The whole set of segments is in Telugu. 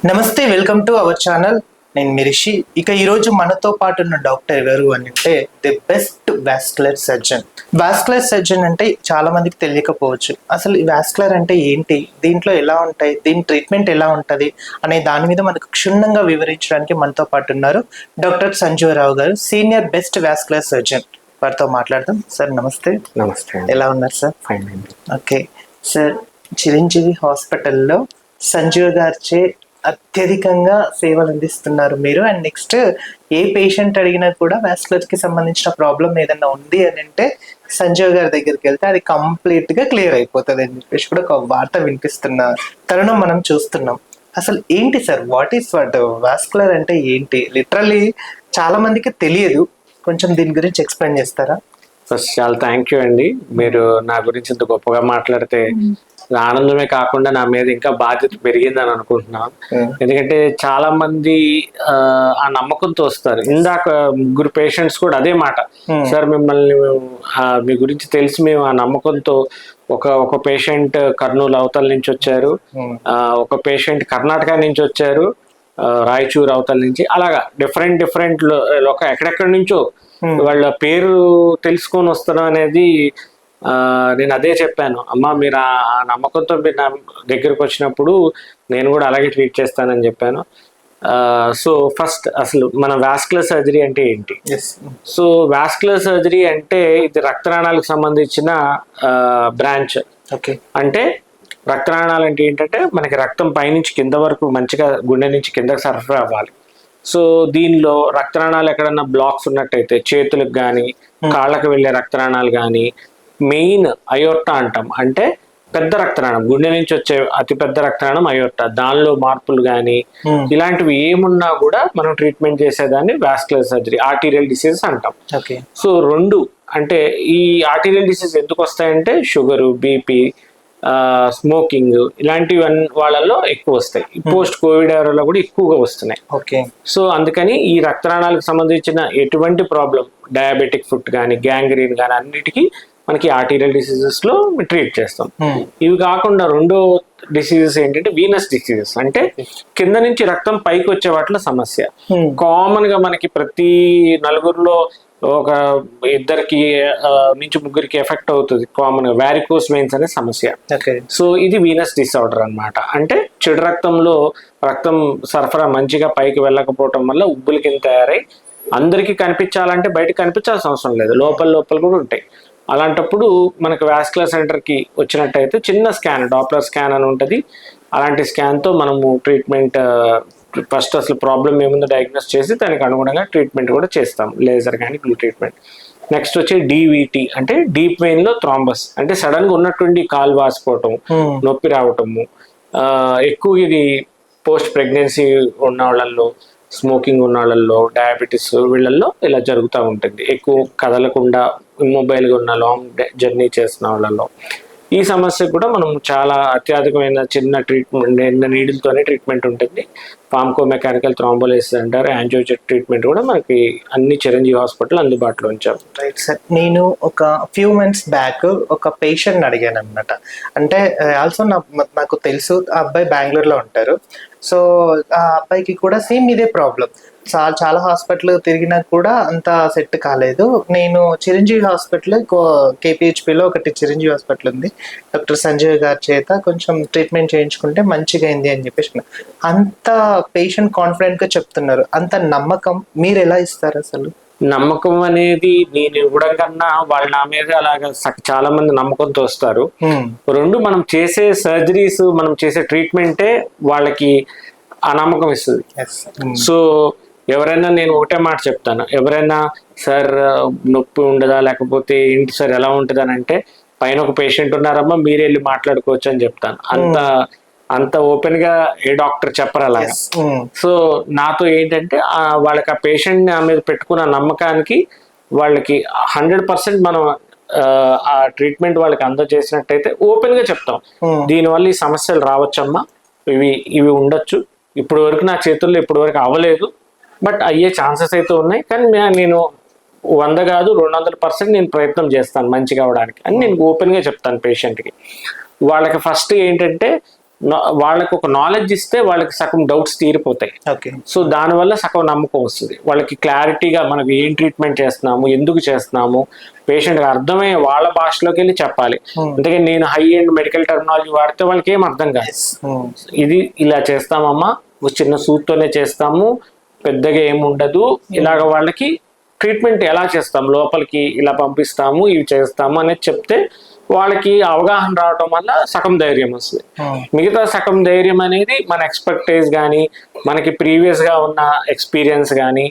నమస్తే, వెల్కమ్ టు అవర్ ఛానల్. నేను మిరిషి. ఇక ఈరోజు మనతో పాటు ఉన్న డాక్టర్ ఎవరు అంటే the best vascular surgeon. Vascular surgeon అంటే చాలా మందికి తెలియకపోవచ్చు. అసలు ఈ వాస్కులర్ అంటే ఏంటి, దీంట్లో ఎలా ఉంటాయి, దీని ట్రీట్మెంట్ ఎలా ఉంటుంది అనే దాని మీద మనకు క్షుణ్ణంగా వివరించడానికి మనతో పాటు ఉన్నారు డాక్టర్ సంజీవరావు గారు, సీనియర్ బెస్ట్ వాస్కులర్ సర్జన్. వారితో మాట్లాడదాం. సార్ నమస్తే. నమస్తే. ఎలా ఉన్నారు సార్? ఫైన్ అండి. ఓకే సార్, చిరంజీవి హాస్పిటల్లో సంజీవ్ గారిచే అత్యధికంగా సేవలు అందిస్తున్నారు మీరు. అండ్ నెక్స్ట్ ఏ పేషెంట్ అడిగినా కూడా వాస్కులర్ కి సంబంధించిన ప్రాబ్లం ఏదైనా ఉంది అని అంటే సంజీవ్ గారి దగ్గరికి వెళ్తే అది కంప్లీట్ గా క్లియర్ అయిపోతుంది అని చెప్పేసి కూడా ఒక వార్త వినిపిస్తున్న తరుణం మనం చూస్తున్నాం. అసలు ఏంటి సార్, వాట్ ఈస్ వాస్కులర్ అంటే ఏంటి? లిటరల్లీ చాలా మందికి తెలియదు. కొంచెం దీని గురించి ఎక్స్ప్లెయిన్ చేస్తారా? ఫస్ట్ చాలా థ్యాంక్ యూ అండి. మీరు నా గురించి ఇంత గొప్పగా మాట్లాడితే ఆనందమే కాకుండా నా మీద ఇంకా బాధ్యత పెరిగిందని అనుకుంటున్నాను. ఎందుకంటే చాలా మంది ఆ నమ్మకంతో వస్తారు. ఇందాక ముగ్గురు పేషెంట్స్ కూడా అదే మాట, సార్ మిమ్మల్ని మీ గురించి తెలిసి మేము ఆ నమ్మకంతో ఒక పేషెంట్ కర్నూలు అవతల నుంచి వచ్చారు, ఒక పేషెంట్ కర్ణాటక నుంచి వచ్చారు, రాయచూరు అవతల నుంచి, అలాగా డిఫరెంట్ ఎక్కడెక్కడి నుంచో వాళ్ళ పేరు తెలుసుకొని వస్తాం అనేది. నేను అదే చెప్పాను, అమ్మ మీరు ఆ నమ్మకంతో మీరు నా దగ్గరకు వచ్చినప్పుడు నేను కూడా అలాగే ట్రీట్ చేస్తానని చెప్పాను. సో ఫస్ట్ అసలు మన వాస్కులర్ సర్జరీ అంటే ఏంటి? సో వాస్కులర్ సర్జరీ అంటే ఇది రక్తనాళాలకు సంబంధించిన బ్రాంచ్. ఓకే, అంటే రక్తనాళాలు అంటే ఏంటంటే మనకి రక్తం పైనుంచి కింద వరకు మంచిగా గుండె నుంచి కిందకి సరఫరా అవ్వాలి. సో దీనిలో రక్తనాళాలు ఎక్కడన్నా బ్లాక్స్ ఉన్నట్టయితే చేతులకు కానీ కాళ్ళకు వెళ్ళే రక్తనాళాలు కానీ, మెయిన్ అయోర్టా అంటాం, అంటే పెద్ద రక్తనాళం, గుండె నుంచి వచ్చే అతి పెద్ద రక్తనాళం అయోర్టా, దానిలో మార్పులు కానీ ఇలాంటివి ఏమున్నా కూడా మనం ట్రీట్మెంట్ చేసేదాన్ని వాస్కులర్ సర్జరీ, ఆర్టీరియల్ డిసీజెస్ అంటాం. సో రెండు అంటే ఈ ఆర్టీరియల్ డిసీజ్ ఎందుకు వస్తాయంటే షుగరు, బీపీ, స్మోకింగ్ ఇలాంటి వాళ్ళల్లో ఎక్కువ వస్తాయి. పోస్ట్ కోవిడ్ ఏరాలో కూడా ఎక్కువగా వస్తున్నాయి. ఓకే, సో అందుకని ఈ రక్తనాళాలకు సంబంధించిన ఎటువంటి ప్రాబ్లం, డయాబెటిక్ ఫుట్ కానీ గ్యాంగ్రీన్ కానీ అన్నిటికీ మనకి ఆర్టీరియల్ డిసీజెస్ లో ట్రీట్ చేస్తాం. ఇవి కాకుండా రెండో డిసీజెస్ ఏంటంటే వీనస్ డిసీజెస్, అంటే కింద నుంచి రక్తం పైకి వచ్చే వాటిలో సమస్య. కామన్ గా మనకి ప్రతి నలుగురిలో ఒక ఇద్దరికి నుంచి ముగ్గురికి ఎఫెక్ట్ అవుతుంది కామన్ గా వారికోస్ వెయిన్స్ అనే సమస్య. సో ఇది వీనస్ డిసార్డర్ అన్నమాట. అంటే చెడు రక్తంలో రక్తం సరఫరా మంచిగా పైకి వెళ్ళకపోవటం వల్ల ఉబ్బులు కింద తయారై అందరికీ కనిపించాలంటే బయటకు కనిపించాల్సిన అవసరం లేదు, లోపల కూడా ఉంటాయి. అలాంటప్పుడు మనకు వాస్కులర్ సెంటర్కి వచ్చినట్టయితే చిన్న స్కాన్, డాప్లర్ స్కాన్ అని ఉంటుంది. అలాంటి స్కాన్తో మనము ట్రీట్మెంట్ ఫస్ట్ అసలు ప్రాబ్లం ఏముందో డయాగ్నోస్ చేసి దానికి అనుగుణంగా ట్రీట్మెంట్ కూడా చేస్తాం, లేజర్ కానీ గ్లూ ట్రీట్మెంట్. నెక్స్ట్ వచ్చి డీవీటీ అంటే డీప్ వెయిన్ లో థ్రాంబస్, అంటే సడన్ గా ఉన్నటువంటి కాలు వాసిపోవటం, నొప్పి రావటము. ఎక్కువ ఇది పోస్ట్ ప్రెగ్నెన్సీ ఉన్న వాళ్ళల్లో, స్మోకింగ్ ఉన్న వాళ్ళల్లో, డయాబెటీస్ వీళ్ళల్లో ఇలా జరుగుతూ ఉంటుంది. ఎక్కువ కదలకుండా మొబైల్గా ఉన్న లాంగ్ జర్నీ చేస్తున్న వాళ్ళలో ఈ సమస్య కూడా మనం చాలా అత్యాధికమైన చిన్న ట్రీట్మెంట్, నీడిల్తోనే ట్రీట్మెంట్ ఉంటుంది. ఫార్మకో మెకానికల్ థ్రాంబోలైసిస్ అంటారు, యాంజియోజెట్ ట్రీట్మెంట్ కూడా మనకి అన్ని చిరంజీవి హాస్పిటల్ అందుబాటులో ఉంచాం. రైట్ సార్, నేను ఒక ఫ్యూ మంత్స్ బ్యాక్ ఒక పేషెంట్ అడిగాను అనమాట. అంటే ఆల్సో నాకు తెలుసు ఆ అబ్బాయి బెంగళూరులో ఉంటారు. సో ఆ అబ్బాయికి కూడా సేమ్ ఇదే ప్రాబ్లం. చాలా హాస్పిటల్ తిరిగినా కూడా అంత సెట్ కాలేదు. నేను చిరంజీవి హాస్పిటల్, కేపీహెచ్పిలో ఒకటి చిరంజీవి హాస్పిటల్ ఉంది, డాక్టర్ సంజయ్ గారి చేత కొంచెం ట్రీట్మెంట్ చేయించుకుంటే మంచిగా అయింది అని చెప్పేసి అంత పేషెంట్ కాన్ఫిడెంట్ గా చెప్తున్నారు. అంత నమ్మకం మీరు ఎలా ఇస్తారు అసలు? నమ్మకం అనేది నేను ఇవ్వడం కన్నా వాళ్ళు నా మీద అలాగా చాలా మంది నమ్మకంతో వస్తారు. రెండు, మనం చేసే సర్జరీస్, మనం చేసే ట్రీట్మెంటే వాళ్ళకి ఆ నమ్మకం ఇస్తుంది. సో ఎవరైనా, నేను ఒకటే మాట చెప్తాను, ఎవరైనా సార్ నొప్పి ఉండదా లేకపోతే ఏంటి సార్ ఎలా ఉంటుంది అని అంటే, పైన ఒక పేషెంట్ ఉన్నారమ్మా మీరే వెళ్ళి మాట్లాడుకోవచ్చు అని చెప్తాను. అంత ఓపెన్ గా ఏ డాక్టర్ చెప్పరు అలాగా. సో నాతో ఏంటంటే వాళ్ళకి ఆ పేషెంట్ నా మీద పెట్టుకున్న నమ్మకానికి వాళ్ళకి 100% మనం ఆ ట్రీట్మెంట్ వాళ్ళకి అందజేసినట్టయితే ఓపెన్ గా చెప్తాం, దీనివల్ల ఈ సమస్యలు రావచ్చమ్మా, ఇవి ఉండొచ్చు, ఇప్పటి వరకు నా చేతుల్లో ఇప్పటి వరకు అవ్వలేదు, బట్ అయ్యే ఛాన్సెస్ అయితే ఉన్నాయి, కానీ నేను 100 కాదు 200% నేను ప్రయత్నం చేస్తాను మంచిగా అవడానికి అని నేను ఓపెన్గా చెప్తాను పేషెంట్కి. వాళ్ళకి ఫస్ట్ ఏంటంటే వాళ్ళకి ఒక నాలెడ్జ్ ఇస్తే వాళ్ళకి సగం డౌట్స్ తీరిపోతాయి. ఓకే. సో దానివల్ల సగం నమ్మకం వస్తుంది వాళ్ళకి, క్లారిటీగా మనం ఏం ట్రీట్మెంట్ చేస్తున్నాము, ఎందుకు చేస్తున్నాము, పేషెంట్కి అర్థమయ్యే వాళ్ళ భాషలోకి వెళ్ళి చెప్పాలి. అందుకని నేను హై ఎండ్ మెడికల్ టెర్మినాలజీ వాడితే వాళ్ళకి ఏం అర్థం కాదు. ఇది ఇలా చేస్తామమ్మా, చిన్న సూత్తోనే చేస్తాము, పెద్దగా ఏముండదు, ఇలాగ వాళ్ళకి ట్రీట్మెంట్ ఎలా చేస్తాం, లోపలికి ఇలా పంపిస్తాము, ఇవి చేస్తాము అనేది చెప్తే వాళ్ళకి అవగాహన రావడం వల్ల సగం ధైర్యం వస్తుంది. మిగతా సగం ధైర్యం అనేది మన ఎక్స్పర్టైజ్ కానీ, మనకి ప్రీవియస్గా ఉన్న ఎక్స్పీరియన్స్ కానీ,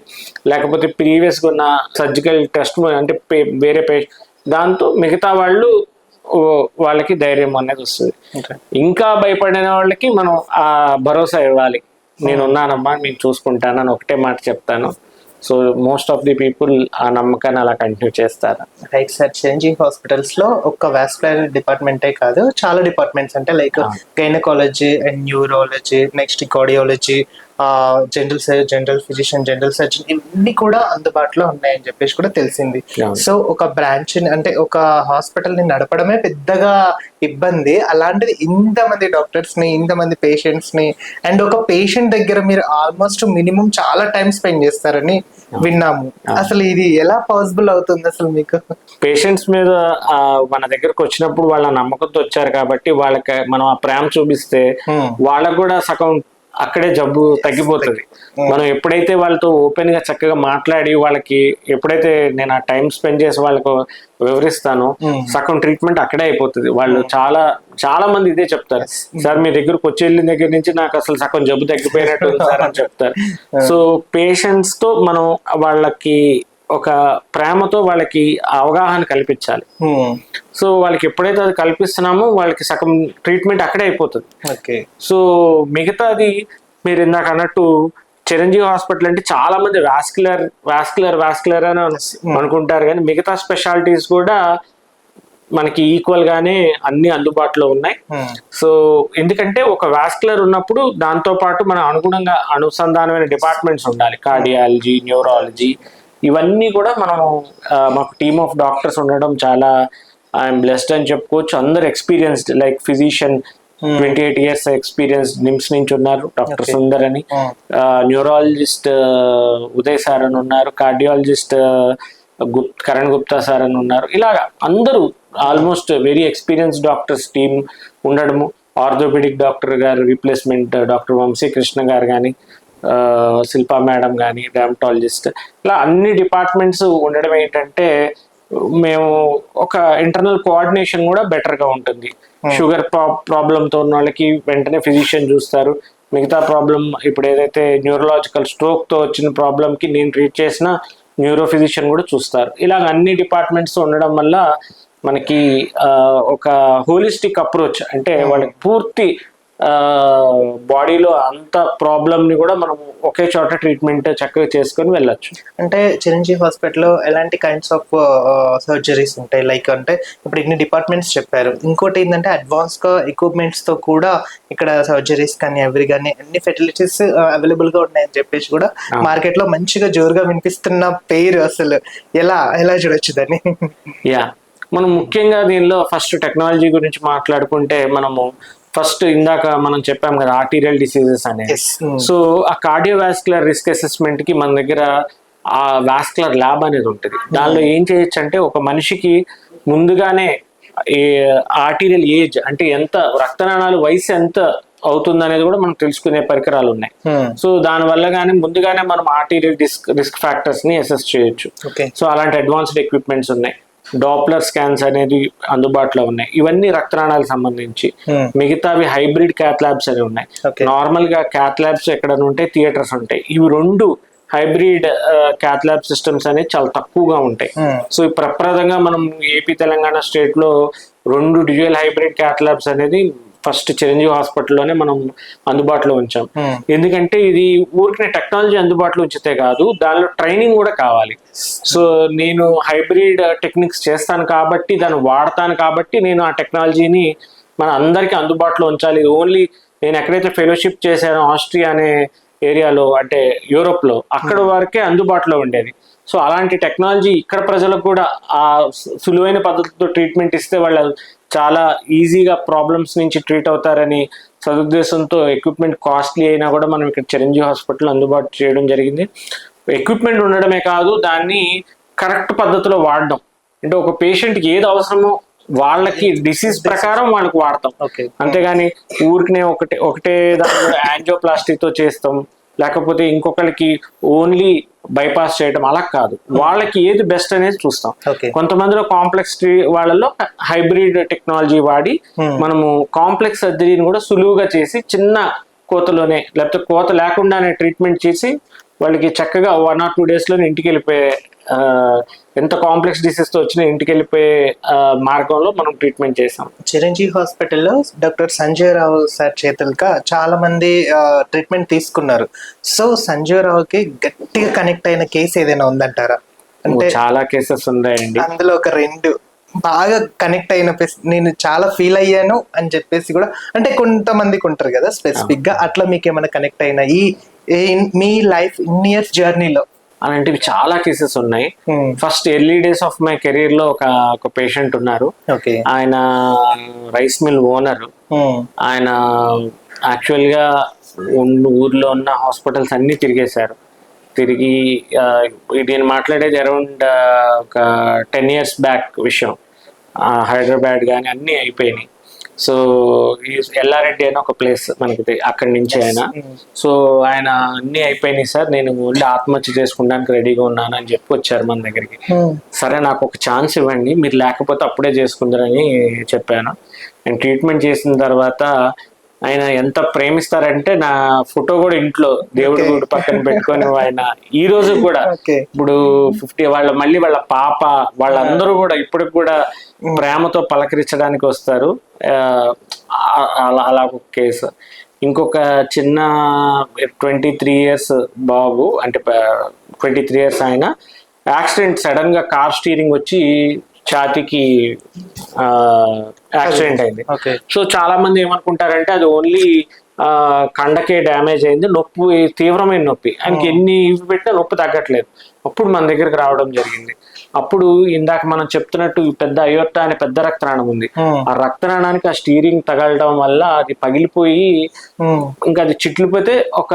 లేకపోతే ప్రీవియస్గా ఉన్న సర్జికల్ టెస్ట్ అంటే వేరే దాంతో మిగతా వాళ్ళకి ధైర్యం అనేది వస్తుంది. ఇంకా భయపడిన వాళ్ళకి మనం ఆ భరోసా ఇవ్వాలి, నేను ఉన్నానమ్మా, నేను చూసుకుంటానని ఒకటే మాట చెప్తాను. So most of the people ఆ నమ్మకాన్ని అలా కంటిన్యూ చేస్తారు. Right sir. చిరంజీవి హాస్పిటల్స్ లో ఒక్క వాస్కులర్ డిపార్ట్మెంటే కాదు, చాలా డిపార్ట్మెంట్స్ అంటే like gynaecology and neurology, next cardiology, general physician, general surgeon, ఇవన్నీ కూడా అందుబాటులో ఉన్నాయని చెప్పేసి కూడా తెలిసింది. సో ఒక బ్రాంచ్ అంటే ఒక హాస్పిటల్ ని నడపడమే పెద్దగా ఇబ్బంది, అలాంటిది ఇంతమంది డాక్టర్స్ ని, ఇంతమంది పేషెంట్స్ ని, అండ్ ఒక పేషెంట్ దగ్గర మీరు ఆల్మోస్ట్ మినిమం చాలా టైం స్పెండ్ చేస్తారని విన్నాము. అసలు ఇది ఎలా పాసిబుల్ అవుతుంది అసలు మీకు? పేషెంట్స్ మీద మన దగ్గరకు వచ్చినప్పుడు వాళ్ళ నమ్మకంతో వచ్చారు కాబట్టి వాళ్ళకి మనం ఆ ప్రేమ చూపిస్తే వాళ్ళకు కూడా సగం అక్కడే జబ్బు తగ్గిపోతుంది. మనం ఎప్పుడైతే వాళ్ళతో ఓపెన్ గా చక్కగా మాట్లాడి వాళ్ళకి ఎప్పుడైతే నేను ఆ టైం స్పెండ్ చేసి వాళ్ళకు వివరిస్తానో సగం ట్రీట్మెంట్ అక్కడే అయిపోతుంది. వాళ్ళు చాలా మంది ఇదే చెప్తారు, సార్ మీ దగ్గరకు వచ్చి వెళ్ళిన దగ్గర నుంచి నాకు అసలు సగం జబ్బు తగ్గిపోయినట్టు ఉంది సార్ అని చెప్తారు. సో పేషెంట్స్ తో మనం వాళ్ళకి ఒక ప్రేమతో వాళ్ళకి అవగాహన కల్పించాలి. సో వాళ్ళకి ఎప్పుడైతే అది కల్పిస్తున్నామో వాళ్ళకి సగం ట్రీట్మెంట్ అక్కడే అయిపోతుంది. సో మిగతాది మీరు ఇందాక అన్నట్టు చిరంజీవి హాస్పిటల్ అంటే చాలా మంది వాస్కులర్ అని అనుకుంటారు, కానీ మిగతా స్పెషాలిటీస్ కూడా మనకి ఈక్వల్ గానే అన్ని అందుబాటులో ఉన్నాయి. సో ఎందుకంటే ఒక వాస్కులర్ ఉన్నప్పుడు దాంతో పాటు మన అనుగుణంగా అనుసంధానమైన డిపార్ట్మెంట్స్ ఉండాలి, కార్డియాలజీ, న్యూరాలజీ, ఇవన్నీ కూడా మనం మాకు టీమ్ ఆఫ్ డాక్టర్స్ ఉండడం చాలా ఐఎమ్ బ్లెస్డ్ అని చెప్పుకోవచ్చు. అందరు experienced, like physician 28 years experience NIMS నుంచి ఉన్నారు, డాక్టర్ సుందర్ అని, న్యూరాలజిస్ట్ ఉదయ్ సార్ అని ఉన్నారు, కార్డియాలజిస్ట్ కరణ్ గుప్తా సార్ అని ఉన్నారు. ఇలాగా అందరూ almost very experience doctors team ఉండడము, ఆర్థోపెడిక్ డాక్టర్ గారు రీప్లేస్మెంట్ డాక్టర్ వంశీకృష్ణ గారు కానీ, శిల్పా మేడం కానీ, డెర్మటాలజిస్ట్, ఇలా అన్ని డిపార్ట్మెంట్స్ ఉండడం ఏంటంటే మేము ఒక ఇంటర్నల్ కోఆర్డినేషన్ కూడా బెటర్గా ఉంటుంది. షుగర్ ప్రాబ్లంతో ఉన్న వాళ్ళకి వెంటనే ఫిజిషియన్ చూస్తారు, మిగతా ప్రాబ్లం ఇప్పుడు ఏదైతే న్యూరలాజికల్ స్ట్రోక్తో వచ్చిన ప్రాబ్లంకి నేను ట్రీట్ చేసిన న్యూరో ఫిజిషియన్ కూడా చూస్తారు. ఇలాగ అన్ని డిపార్ట్మెంట్స్ ఉండడం వల్ల మనకి ఒక హోలిస్టిక్ అప్రోచ్, అంటే వాళ్ళకి పూర్తి బాడీలో అంత ప్రాబ్లమ్ ని కూడా మనం ఒకే చోట ట్రీట్మెంట్ చక్కగా చేసుకొని వెళ్ళొచ్చు. అంటే చిరంజీవి హాస్పిటల్లో ఎలాంటి కైండ్స్ ఆఫ్ సర్జరీస్ ఉంటాయి? లైక్ అంటే ఇప్పుడు ఇన్ని డిపార్ట్మెంట్స్ చెప్పారు, ఇంకోటి ఏంటంటే అడ్వాన్స్ గా ఎక్విప్మెంట్స్ తో కూడా ఇక్కడ సర్జరీస్ కానీ అవి కానీ అన్ని ఫెసిలిటీస్ అవైలబుల్ గా ఉన్నాయని చెప్పేసి కూడా మార్కెట్ లో మంచిగా జోరుగా వినిపిస్తున్న పేరు, అసలు ఎలా చూడొచ్చు దాన్ని? మనం ముఖ్యంగా దీనిలో ఫస్ట్ టెక్నాలజీ గురించి మాట్లాడుకుంటే, మనము ఫస్ట్ ఇందాక మనం చెప్పాం కదా ఆర్టీరియల్ డిసీజెస్ అనేది. సో ఆ కార్డియోవాస్కులర్ రిస్క్ అసెస్మెంట్ కి మన దగ్గర ఆ వాస్కులర్ ల్యాబ్ అనేది ఉంటుంది. దానిలో ఏం చేయొచ్చు అంటే ఒక మనిషికి ముందుగానే ఆర్టీరియల్ ఏజ్ అంటే ఎంత రక్తనాళాలు వయసు ఎంత అవుతుంది అనేది కూడా మనం తెలుసుకునే పరికరాలు ఉన్నాయి. సో దాని వల్ల కానీ ముందుగానే మనం ఆర్టీరియల్ రిస్క్ ఫ్యాక్టర్స్ ని అసెస్ చేయొచ్చు. సో అలాంటి అడ్వాన్స్డ్ ఎక్విప్మెంట్స్ ఉన్నాయి. డాప్లర్ స్కాన్స్ అనేది అందుబాటులో ఉన్నాయి. ఇవన్నీ రక్తనాళాలకు సంబంధించి. మిగతావి హైబ్రిడ్ క్యాత్ ల్యాబ్స్ అనేవి ఉన్నాయి. నార్మల్ గా క్యాత్ ల్యాబ్స్ ఎక్కడ ఉంటాయి, థియేటర్స్ ఉంటాయి. ఇవి రెండు హైబ్రిడ్ క్యాత్ ల్యాబ్ సిస్టమ్స్ అనేవి చాలా తక్కువగా ఉంటాయి. సో ప్రప్రదంగా మనం ఏపీ తెలంగాణ స్టేట్ లో 2 డ్యూయల్ హైబ్రిడ్ క్యాత్ ల్యాబ్స్ అనేది ఫస్ట్ చిరంజీవి హాస్పిటల్లోనే మనం అందుబాటులో ఉంచాం. ఎందుకంటే ఇది ఊరికే టెక్నాలజీ అందుబాటులో ఉంచితే కాదు, దానిలో ట్రైనింగ్ కూడా కావాలి. సో నేను హైబ్రిడ్ టెక్నిక్స్ చేస్తాను కాబట్టి, దాన్ని వాడతాను కాబట్టి నేను ఆ టెక్నాలజీని మన అందరికీ అందుబాటులో ఉంచాలి. ఓన్లీ నేను ఎక్కడైతే ఫెలోషిప్ చేశానో ఆస్ట్రియా అనే ఏరియాలో, అంటే యూరోప్ లో, అక్కడ వరకే అందుబాటులో ఉండేది. సో అలాంటి టెక్నాలజీ ఇక్కడ ప్రజలకు కూడా ఆ సులువైన పద్ధతితో ట్రీట్మెంట్ ఇస్తే వాళ్ళు చాలా ఈజీగా ప్రాబ్లమ్స్ నుంచి ట్రీట్ అవుతారని సదుద్దేశంతో ఎక్విప్మెంట్ కాస్ట్లీ అయినా కూడా మనం ఇక్కడ చిరంజీవి హాస్పిటల్ అందుబాటు చేయడం జరిగింది. ఎక్విప్మెంట్ ఉండడమే కాదు, దాన్ని కరెక్ట్ పద్ధతిలో వాడడం. అంటే ఒక పేషెంట్కి ఏది అవసరమో వాళ్ళకి డిసీజ్ ప్రకారం వాళ్ళకి వాడతాం. అంతేగాని ఊరికినే ఒకటే దాంట్లో యాంజియోప్లాస్టీతో చేస్తాం, లేకపోతే ఇంకొకరికి ఓన్లీ బైపాస్ చేయడం, అలా కాదు. వాళ్ళకి ఏది బెస్ట్ అనేది చూస్తాం. కొంతమందిలో కాంప్లెక్స్ వాళ్ళలో హైబ్రిడ్ టెక్నాలజీ వాడి మనము కాంప్లెక్స్ సర్జరీని కూడా సులువుగా చేసి చిన్న కోతలోనే, లేకపోతే కోత లేకుండానే ట్రీట్మెంట్ చేసి వాళ్ళకి చక్కగా 1 or 2 daysలోనే ఇంటికి వెళ్ళిపోయే, ఎంత కాంప్లెక్స్ డిసీజ్ తో వచ్చినా ఇంటికి వెళ్ళిపోయే మార్గంలో మనం ట్రీట్మెంట్ చేసాం. చిరంజీవి హాస్పిటల్లో డాక్టర్ సంజయ్ రావు సార్ చేతులుగా చాలా మంది ట్రీట్మెంట్ తీసుకున్నారు. సో సంజయ్ రావుకి గట్టిగా కనెక్ట్ అయిన కేసు ఏదైనా ఉందంటారా? అంటే చాలా కేసెస్ ఉన్నాయండి. అందులో ఒక 2 బాగా కనెక్ట్ అయిన, నేను చాలా ఫీల్ అయ్యాను అని చెప్పేసి కూడా, అంటే కొంతమందికి ఉంటారు కదా స్పెసిఫిక్ గా, అట్లా మీకు ఏమైనా కనెక్ట్ అయిన మీ లైఫ్ ఇయర్స్ జర్నీలో? అలాంటివి చాలా కేసెస్ ఉన్నాయి. First early days of my career లో ఒక పేషెంట్ ఉన్నారు. ఆయన రైస్ మిల్ ఓనర్. ఆయన యాక్చువల్ గా ఊర్లో ఉన్న హాస్పిటల్స్ అన్ని తిరిగేశారు. తిరిగి నేను మాట్లాడేది అరౌండ్ ఒక 10 years బ్యాక్ విషయం. హైదరాబాద్ కానీ అన్నీ అయిపోయినాయి. సో ఎల్లారెడ్డి అని ఒక ప్లేస్ మనకి, అక్కడి నుంచి ఆయన. సో ఆయన అన్ని అయిపోయినాయి సార్, నేను ఓన్లీ ఆత్మహత్య చేసుకోవడానికి రెడీగా ఉన్నాను అని చెప్పి వచ్చారు మన దగ్గరికి. సరే నాకు ఒక ఛాన్స్ ఇవ్వండి, మీరు లేకపోతే అప్పుడే చేసుకుందరని చెప్పాను. నేను ట్రీట్మెంట్ చేసిన తర్వాత ఆయన ఎంత ప్రేమిస్తారంటే, నా ఫోటో కూడా ఇంట్లో దేవుడి గుడి పక్కన పెట్టుకొని ఆయన ఈ రోజు కూడా, ఇప్పుడు 50 మళ్ళీ వాళ్ళ పాప వాళ్ళందరూ కూడా ఇప్పటికి కూడా ప్రేమతో పలకరించడానికి వస్తారు. అలా ఒక కేసు. ఇంకొక చిన్న 23 years బాబు, అంటే 23 years ఆయన యాక్సిడెంట్, సడన్ గా కార్ స్టీరింగ్ వచ్చి ఛాతీకి యాక్సిడెంట్ అయింది. సో చాలా మంది ఏమనుకుంటారంటే అది ఓన్లీ కండకే డ్యామేజ్ అయింది, నొప్పి తీవ్రమైన నొప్పి, ఆయనకి ఎన్ని ఇవి పెట్టినా నొప్పి తగ్గట్లేదు. అప్పుడు మన దగ్గరికి రావడం జరిగింది. అప్పుడు ఇందాక మనం చెప్తున్నట్టు పెద్ద అయోర్టా అనే పెద్ద రక్తనాళం ఉంది. ఆ రక్తనాళానికి ఆ స్టీరింగ్ తగలడం వల్ల అది పగిలిపోయి ఇంకా అది చిట్లిపోతే ఒక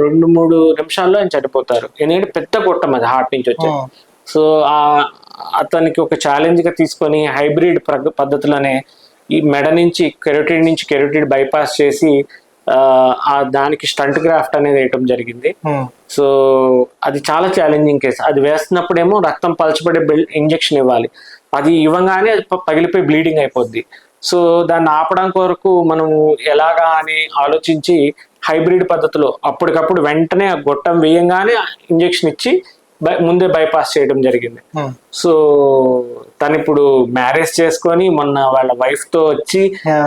2-3 నిమిషాల్లో ఆయన చనిపోతారు. ఎందుకంటే పెద్ద గొట్టం అది హార్ట్ నుంచి వచ్చే. సో అతనికి ఒక ఛాలెంజ్ గా తీసుకొని హైబ్రిడ్ పద్ధతిలోనే ఈ మెడ నుంచి కెరోటిడ్ బైపాస్ చేసి దానికి స్టంట్ గ్రాఫ్ట్ అనేది వేయటం జరిగింది. సో అది చాలా ఛాలెంజింగ్ కేసు. అది వేస్తున్నప్పుడేమో రక్తం పలచబడే ఇంజెక్షన్ ఇవ్వాలి, అది ఇవ్వగానే అది పగిలిపోయి బ్లీడింగ్ అయిపోద్ది. సో దాన్ని ఆపడానికి వరకు మనం ఎలాగా అని ఆలోచించి హైబ్రిడ్ పద్ధతిలో అప్పటికప్పుడు వెంటనే ఆ గొట్టం వేయంగానే ఇంజెక్షన్ ఇచ్చి ముందే బైపాస్ చేయడం జరిగింది. సో తను ఇప్పుడు మ్యారేజ్ చేసుకొని మొన్న వాళ్ళ వైఫ్ తో వచ్చి,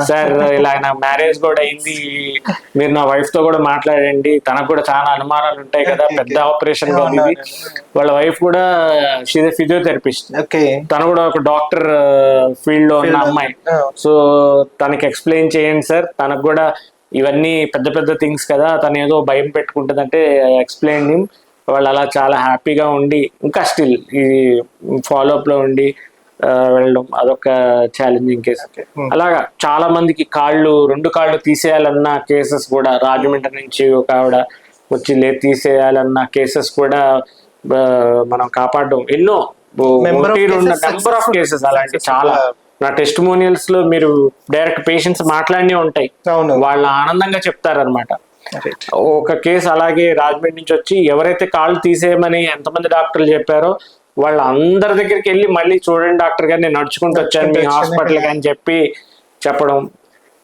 సార్ ఇలా నా మ్యారేజ్ కూడా అయింది, మీరు నా వైఫ్ తో కూడా మాట్లాడండి, తనకు కూడా చాలా అనుమానాలు ఉంటాయి కదా, పెద్ద ఆపరేషన్ గా ఉంది. వాళ్ళ వైఫ్ కూడా ఫిజియోథెరపిస్ట్, తను కూడా ఒక డాక్టర్ ఫీల్డ్ లో ఉన్న అమ్మాయి. సో తనకి ఎక్స్ప్లెయిన్ చేయండి సార్, తనకు కూడా ఇవన్నీ పెద్ద పెద్ద థింగ్స్ కదా, తను ఏదో భయం పెట్టుకుంటుందంటే ఎక్స్ప్లెయిన్ హిమ్. వాళ్ళు అలా చాలా హ్యాపీగా ఉండి ఇంకా స్టిల్ ఈ ఫాలోఅప్ లో ఉండి వెళ్ళడం అదొక ఛాలెంజింగ్ కేసు. అలాగా చాలా మందికి 2 కాళ్ళు తీసేయాలన్న కేసెస్ కూడా, రాజమండ్రి నుంచి ఒక ఆవిడ వచ్చి తీసేయాలన్న కేసెస్ కూడా మనం కాపాడడం, ఎన్నో నెంబర్ ఆఫ్ కేసెస్ అలాంటి చాలా. నా టెస్టిమోనియల్స్ లో మీరు డైరెక్ట్ పేషెంట్స్ మాట్లాడినే ఉంటాయి, వాళ్ళు ఆనందంగా చెప్తారనమాట. ఒక కేసు అలాగే రాజమండ్రి నుంచి వచ్చి, ఎవరైతే కాళ్ళు తీసేయమని ఎంతమంది డాక్టర్లు చెప్పారో వాళ్ళ అందరి దగ్గరికి వెళ్ళి మళ్ళీ చూడండి డాక్టర్ గారు, నేను నడుచుకుంటూ వచ్చాను మీ హాస్పిటల్కి అని చెప్పడం.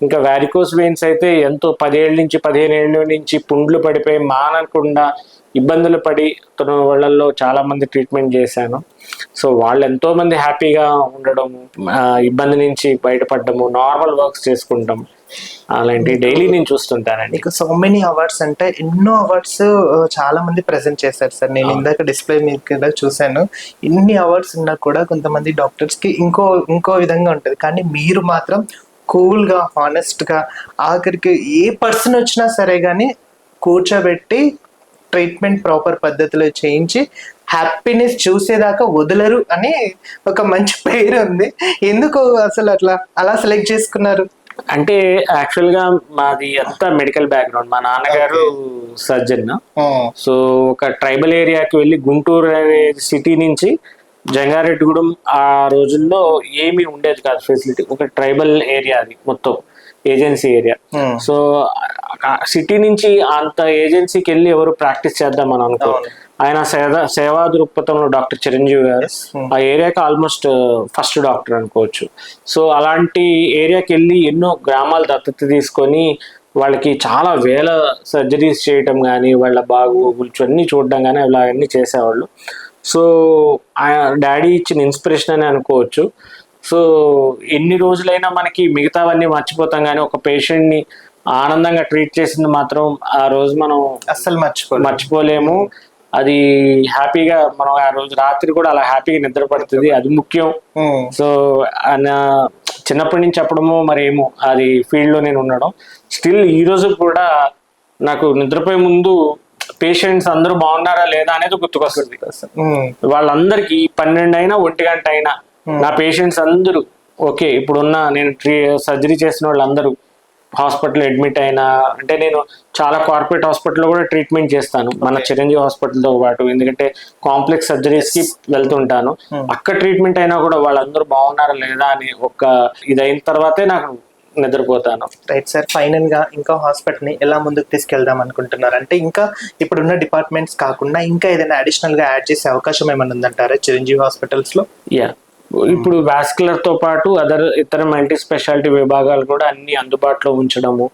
ఇంకా వారికోస్ వెయిన్స్ అయితే ఎంతో 10 ఏళ్ళ నుంచి పుండ్లు పడిపోయి మానకుండా ఇబ్బందులు పడి వాళ్ళల్లో చాలా మంది ట్రీట్మెంట్ చేశాను. సో వాళ్ళు ఎంతో మంది హ్యాపీగా ఉండడం, ఇబ్బంది నుంచి బయటపడము, నార్మల్ వర్క్స్ చేసుకుంటాం, అలాంటి డైలీ నేను చూస్తుంటానండి. మీకు సో మెనీ అవార్డ్స్, అంటే ఎన్నో అవార్డ్స్ చాలా మంది ప్రెజెంట్ చేశారు సార్. నేను ఇందాక డిస్ప్లే మీద చూశాను. ఇన్ని అవార్డ్స్ ఉన్నా కూడా కొంతమంది డాక్టర్స్ కి ఇంకో విధంగా ఉంటుంది, కానీ మీరు మాత్రం కూల్ గా, హానెస్ట్ గా, ఆఖరికి ఏ పర్సన్ వచ్చినా సరే కానీ కూర్చోబెట్టి ట్రీట్మెంట్ ప్రాపర్ పద్ధతిలో చేయించి హ్యాపీనెస్ చూసేదాకా వదలరు అని ఒక మంచి పేరు ఉంది. ఎందుకు అసలు అలా సెలెక్ట్ చేసుకున్నారు? అంటే యాక్చువల్ గా మాది అంతా మెడికల్ బ్యాక్గ్రౌండ్. మా నాన్నగారు సర్జన్. సో ఒక ట్రైబల్ ఏరియాకి వెళ్ళి గుంటూరు అనే సిటీ నుంచి జంగారెడ్డిగూడెం ఆ రోజుల్లో ఏమీ ఉండేది కాదు ఫెసిలిటీ. ఒక ట్రైబల్ ఏరియా అది మొత్తం ఏజెన్సీ ఏరియా. సో సిటీ నుంచి అంత ఏజెన్సీకి వెళ్ళి ఎవరు ప్రాక్టీస్ చేద్దామని అనుకో. ఆయన సేవా దృక్పథంలో డాక్టర్ చిరంజీవి గారు ఆ ఏరియాకి ఆల్మోస్ట్ ఫస్ట్ డాక్టర్ అనుకోవచ్చు. సో అలాంటి ఏరియాకి వెళ్ళి ఎన్నో గ్రామాలు దత్తత తీసుకొని వాళ్ళకి చాలా వేల సర్జరీస్ చేయటం కానీ, వాళ్ళ బాగోగులు అన్నీ చూడడం కానీ అలా అన్నీ చేసేవాళ్ళు. సో డాడీ ఇచ్చిన ఇన్స్పిరేషన్ అని అనుకోవచ్చు. సో ఎన్ని రోజులైనా మనకి మిగతావన్నీ మర్చిపోతాం, కానీ ఒక పేషెంట్ని ఆనందంగా ట్రీట్ చేసింది మాత్రం ఆ రోజు మనం అస్సలు మర్చిపోలేము. అది హ్యాపీగా మనం ఆ రోజు రాత్రి కూడా అలా హ్యాపీగా నిద్రపడుతుంది, అది ముఖ్యం. సో చిన్నప్పటి నుంచి చెప్పడము మరేమో అది ఫీల్డ్ లో నేను ఉండడం, స్టిల్ ఈ రోజు కూడా నాకు నిద్రపోయే ముందు పేషెంట్స్ అందరూ బాగున్నారా లేదా అనేది గుర్తుకొస్తుంది. వాళ్ళందరికీ 12 అయినా 1 గంట అయినా నా పేషెంట్స్ అందరూ ఓకే. ఇప్పుడున్న నేను సర్జరీ చేసిన వాళ్ళందరూ హాస్పిటల్ అడ్మిట్ అయినా, అంటే నేను చాలా కార్పొరేట్ హాస్పిటల్లో కూడా ట్రీట్మెంట్ చేస్తాను మన చిరంజీవి హాస్పిటల్తో పాటు, ఎందుకంటే కాంప్లెక్స్ సర్జరీస్ కి వెళ్తుంటాను. అక్కడ ట్రీట్మెంట్ అయినా కూడా వాళ్ళందరూ బాగున్నారా లేదా అని ఒక ఇది అయిన తర్వాతే నాకు నిద్రపోతాను. రైట్ సార్, ఫైనల్ గా ఇంకా హాస్పిటల్ ని ఎలా ముందుకు తీసుకెళ్దాం అనుకుంటున్నారు? అంటే ఇంకా ఇప్పుడున్న డిపార్ట్మెంట్స్ కాకుండా ఇంకా ఏదైనా అడిషనల్ గా యాడ్ చేసే అవకాశం ఏమైనా ఉందంటారా చిరంజీవి హాస్పిటల్స్ లో? ఇప్పుడు వాస్కులర్ తో పాటు ఇతర మల్టీ స్పెషాలిటీ విభాగాలు కూడా అన్ని అందుబాటులో ఉంచడము.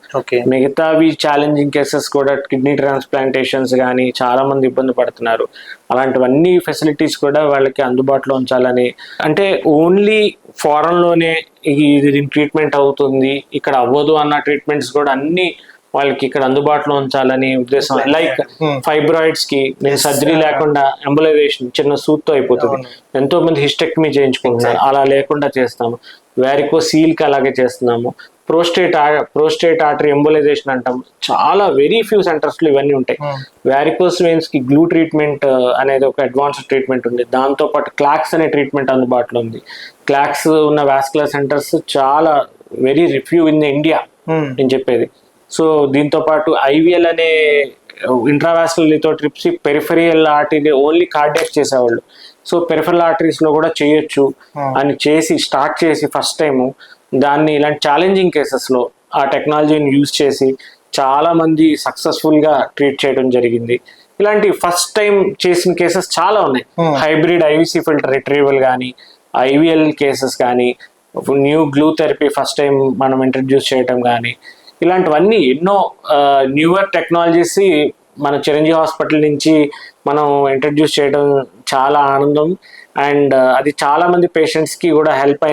మిగతావి ఛాలెంజింగ్ కేసెస్ కూడా కిడ్నీ ట్రాన్స్ప్లాంటేషన్స్ కానీ చాలా మంది ఇబ్బంది పడుతున్నారు. అలాంటివన్నీ ఫెసిలిటీస్ కూడా వాళ్ళకి అందుబాటులో ఉంచాలని, అంటే ఓన్లీ ఫారెన్ లోనే ఇది ట్రీట్మెంట్ అవుతుంది, ఇక్కడ అవ్వదు అన్న ట్రీట్మెంట్స్ కూడా అన్ని వాళ్ళకి ఇక్కడ అందుబాటులో ఉంచాలని ఉద్దేశం. లైక్ ఫైబ్రాయిడ్స్ కి నేను సర్జరీ లేకుండా ఎంబులైజేషన్ చిన్న సూట్ తో అయిపోతుంది, ఎంతో మంది హిస్టెక్టమీ చేయించుకుంటున్నారు, అలా లేకుండా చేస్తాము. వారికోసీల్ కి అలాగే చేస్తున్నాము. ప్రోస్టేట్ ఆర్టరీ ఎంబులైజేషన్ అంటాం, చాలా వెరీ ఫ్యూ సెంటర్స్ లో ఇవన్నీ ఉంటాయి. వారికోస్ వెయిన్స్ కి గ్లూ ట్రీట్మెంట్ అనేది ఒక అడ్వాన్స్డ్ ట్రీట్మెంట్ ఉంది. దాంతో పాటు క్లాక్స్ అనే ట్రీట్మెంట్ అందుబాటులో ఉంది. క్లాక్స్ ఉన్న వాస్కులర్ సెంటర్స్ చాలా వెరీ ఫ్యూ ఇన్ ఇండియా నేను చెప్పేది. సో దీంతో పాటు ఐవిఎల్ అనే intravascular lithotripsy peripheral artery only cardiac చేసేవాళ్ళు. సో పెరిఫెరల్ ఆర్టరీస్ లో కూడా చేయొచ్చు అని స్టార్ట్ చేసి ఫస్ట్ టైము దాన్ని ఇలాంటి ఛాలెంజింగ్ కేసెస్ లో ఆ టెక్నాలజీని యూజ్ చేసి చాలా మంది సక్సెస్ఫుల్ గా ట్రీట్ చేయడం జరిగింది. ఇలాంటి ఫస్ట్ టైం చేసిన కేసెస్ చాలా ఉన్నాయి. హైబ్రిడ్ ఐవిసి ఫిల్టర్ రిట్రీవల్ కానీ, ఐవిఎల్ కేసెస్ కానీ, new glue therapy first time మనం ఇంట్రడ్యూస్ చేయడం కానీ, ఇలాంటివన్నీ ఎన్నో న్యూవర్ టెక్నాలజీస్ మన చిరంజీవి హాస్పిటల్ నుంచి మనం ఇంట్రడ్యూస్ చేయడం చాలా ఆనందం. అండ్ అది చాలా మంది పేషెంట్స్ కి కూడా హెల్ప్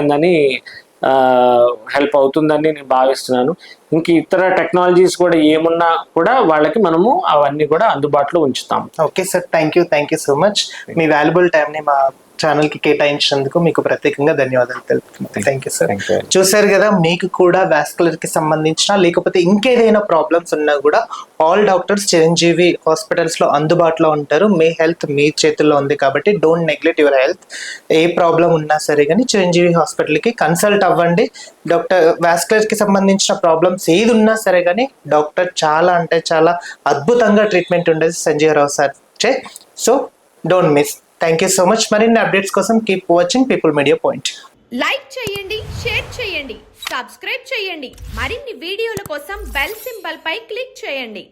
అవుతుందని నేను భావిస్తున్నాను. ఇంక ఇతర టెక్నాలజీస్ కూడా ఏమున్నా కూడా వాళ్ళకి మనము అవన్నీ కూడా అందుబాటులో ఉంచుతాం. Okay sir, thank you so much. Me valuable టైంని మా ఛానల్ కి కేటాయించినందుకు మీకు ప్రత్యేకంగా ధన్యవాదాలు తెలుపుతున్నాను. Thank you sir. చూసారు కదా, మీకు కూడా వాస్కులర్ కి సంబంధించిన లేకపోతే ఇంకేదైనా ప్రాబ్లమ్స్ ఉన్నా కూడా ఆల్ డాక్టర్స్ చిరంజీవి హాస్పిటల్స్ లో అందుబాటులో ఉంటారు. మీ హెల్త్ మీ చేతుల్లో ఉంది కాబట్టి don't neglect your health. A problem ఉన్నా సరే కానీ చిరంజీవి హాస్పిటల్ కి కన్సల్ట్ అవ్వండి. డాక్టర్ వాస్కులర్ కి సంబంధించిన ప్రాబ్లమ్స్ ఏది ఉన్నా సరే కానీ డాక్టర్ చాలా అంటే చాలా అద్భుతంగా ట్రీట్మెంట్ ఉండేది సంజీవ్ రావు సార్ చే. So don't miss. Thank you so much. మరిన్ని అప్డేట్స్ కోసం keep watching people media point. Like చేయండి, షేర్ చేయండి, సబ్స్క్రైబ్ చేయండి. మరిన్ని వీడియోల కోసం బెల్ సింబల్ పై క్లిక్ చేయండి.